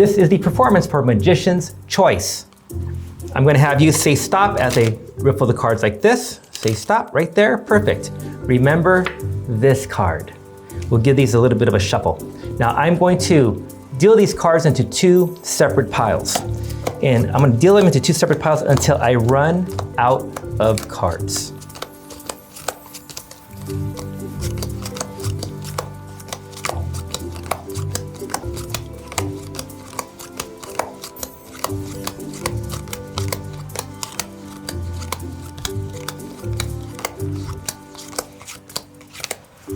This is the performance for Magician's Choice. I'm going to have you say stop as I riffle the cards like this. Say stop right there. Perfect. Remember this card. We'll give these a little bit of a shuffle. Now I'm going to deal these cards into two separate piles. And I'm going to deal them into two separate piles until I run out of cards.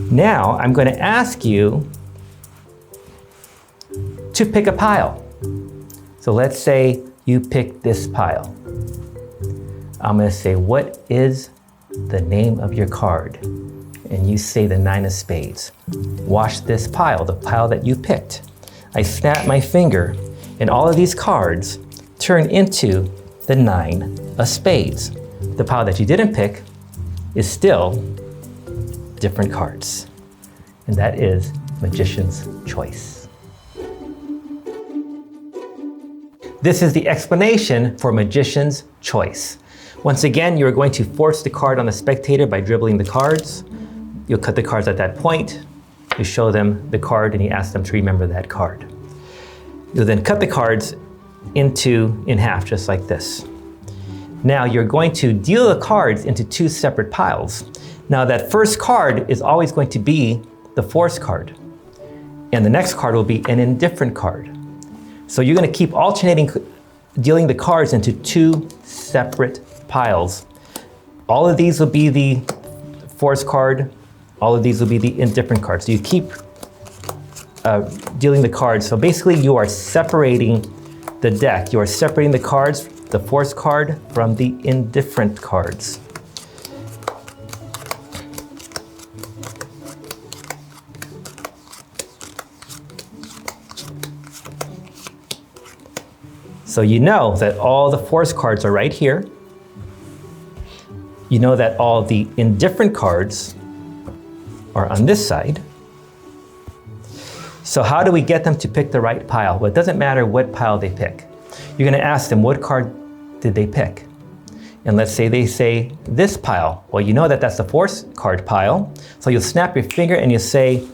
Now I'm going to ask you to pick a pile. So let's say you pick this pile. I'm going to say, what is the name of your card? And you say the 9 of spades. Watch this pile, the pile that you picked. I snap my finger and all of these cards turn into the 9 of spades. The pile that you didn't pick is still different cards. And that is Magician's Choice. This is the explanation for Magician's Choice. Once again, you're going to force the card on the spectator by dribbling the cards. You'll cut the cards at that point. You show them the card and you ask them to remember that card. You'll then cut the cards in half, just like this. Now you're going to deal the cards into two separate piles. Now that first card is always going to be the force card. And the next card will be an indifferent card. So you're going to keep alternating dealing the cards into two separate piles. All of these will be the force card. All of these will be the indifferent card. So you keep dealing the cards. So basically you are separating the deck. You are separating the cards, the force card from the indifferent cards. So you know that all the force cards are right here. You know that all the indifferent cards are on this side. So how do we get them to pick the right pile? Well, it doesn't matter what pile they pick. You're going to ask them, what card did they pick? And let's say they say this pile. Well, you know that that's the force card pile. So you'll snap your finger and you'll say,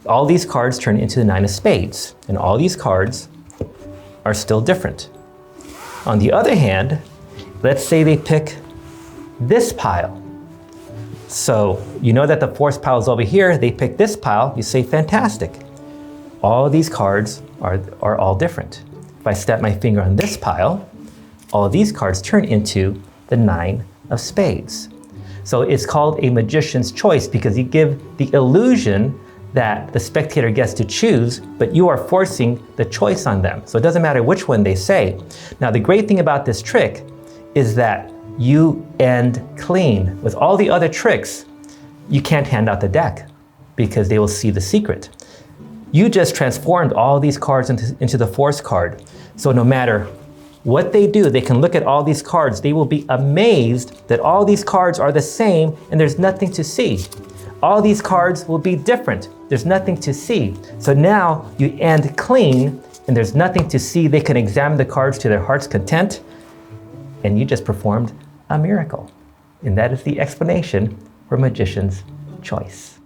all these cards turn into the 9 of spades. And all these cards are still different. On the other hand, let's say they pick this pile. So you know that the force pile is over here, they pick this pile, you say fantastic. All these cards are all different. If I step my finger on this pile, all of these cards turn into the 9 of spades. So it's called a magician's choice because you give the illusion that the spectator gets to choose, but you are forcing the choice on them. So it doesn't matter which one they say. Now the great thing about this trick is that you end clean. With all the other tricks, you can't hand out the deck because they will see the secret. You just transformed all these cards into the force card. So no matter what they do, they can look at all these cards. They will be amazed that all these cards are the same and there's nothing to see. All these cards will be different. There's nothing to see. So now you end clean and there's nothing to see. They can examine the cards to their heart's content and you just performed a miracle. And that is the explanation for Magician's Choice.